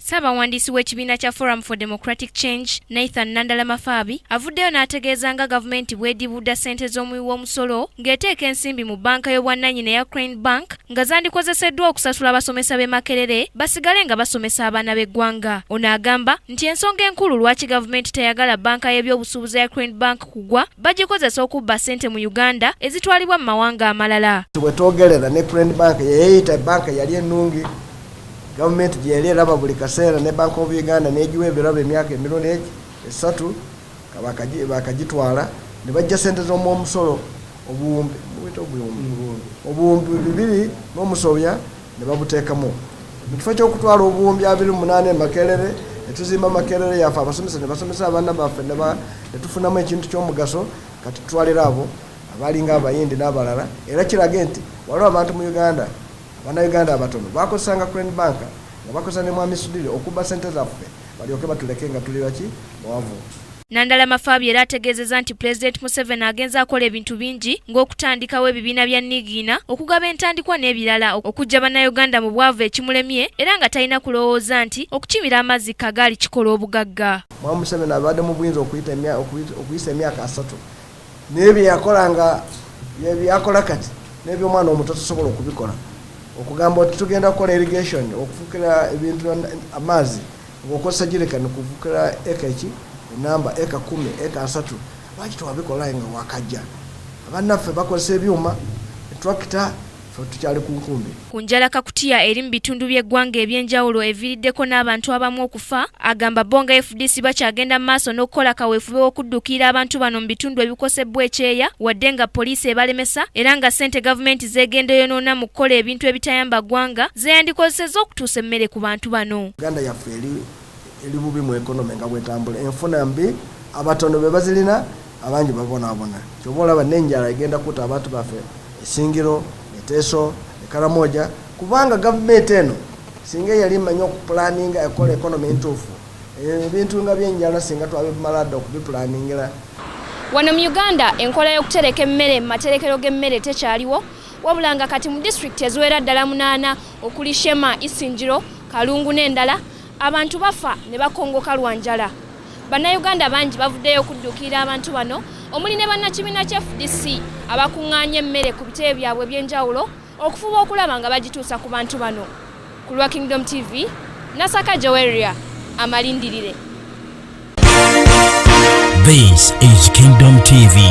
Ssaabawandiisi w'ekibiina kya Forum for Democratic Change Nathan Nandala Mafabi avuddeyo n'ategeeza nga gavumenti bw'edibudda ssente z'omuwi w'omusolo ng'eteeka ensimbi mu banka y'obwannannyini eya Crane Bank nga zandikozeseddwa okusasula abasomesa b'e Makerere basigale nga basomesa abaana b'eggwanga. Ono agamba nti ensonga enkulu lwaki gavumenti teyagala banka y'ebyobusuubuzi ya Crane Bank kugwa bagikozesa okubba ssente mu Uganda ezitwalibwa mu mawanga amalala. Bwe twogerera ne Crane Bank yeeyita banka yali ennungi gavumenti gye yali eraba buli kaseera ne Bank of Uganda n'egiwa ebirabo emyaka emirundi esatu bakagitwala ne bajja ssente z'omusolo obuwumbi 200 n'omusobya ne babuteekamu mu kifo ky'okutwala obuwumbi 28 e Makerere ne tuzimba Makerere yaffe abasomesa ne basomesa abaana baffe ne tufunamu ekintu ky'omugaso kati tutwalira abo abalinga abayindi n'abalala era kirage nti waliwo abantu mu Uganda Bannayuganda abatono bakozesanga Crane Bank nga bakozesa ne Mwami Sudiri okubba ssente zaffe balyoke batuleke nga tuli baki bawavu. Nandala Mafabi era ategeezezza nti President Museveni agenza akola ebintu bingi ng'okutandikawo ebibiina bya Nigiina okugaba entandikwa n'ebirala okujja Bannayuganda mu bwavu ekimulemye era nga talina kulowooza nti okukimira amazzi kagaali kikola obugagga. Mwami Museveni abadde mu buyinza okuyisa emyaka 3 n'ebyo yakolanga byakola kati n'ebyomwana omuto tosobola okubikola. Okugamba oti tugenda kukola irrigation okufukira ebintu amazzi ng'okozesa jirikani kufukira eka enamba eka 10 eka 3 lwaki twabikola nga wakajja abannaffe bakozesa ebyuma tractor tukyali ku nkumbi. Ku njala Kakutiya eri mu bitundu by'eggwanga ebyenjawulo eviiriddeko n'abantu abamu okufa agamba Bonga FDC bakyagenda mu maaso n'okukola kaweefube w'okuddukira abantu bano mu bitundu ebikosebwa ekyeya wadde nga poliisi ebalemesa era nga ssente gavumenti zeegenda yonoona mu kukola ebintu ebitayamba ggwanga zeeyandikozesezza okutuusa emmere ku bantu bano. Uganda yaffe eri bubi mu ekonomi nga bwetambula enfuna mbi abatono be bazirina abangi babonaabona kyoba olaba n'enjala egenda kutta abantu baffe Esingiro Teso Karamoja kubanga government eno singa yali manyo okupulaninga ekola economy entuufu ebintu nga byenjala singa twabimalada okubiplaningira. Wano mu Uganda enkola y'okutereka emmere mu materekero g'emmere tekyaliwo wabula kati mu district eziwera ddala 8 okuli Shema, Isingiro, Kalungu n'endala abantu bafa ne bakongoka lwa njala. Bannayuganda bangi bavuddeyo okuddukira abantu bano omuli ne bannakibiina kya FDC abakuŋŋaanya emmere ku bitebe byabwe by'enjawulo okufuba okulaba nga bagituusa ku bantu bano. Ku lwa Kingdom TV, Nasaka Joweria, amalindirire. This is Kingdom TV.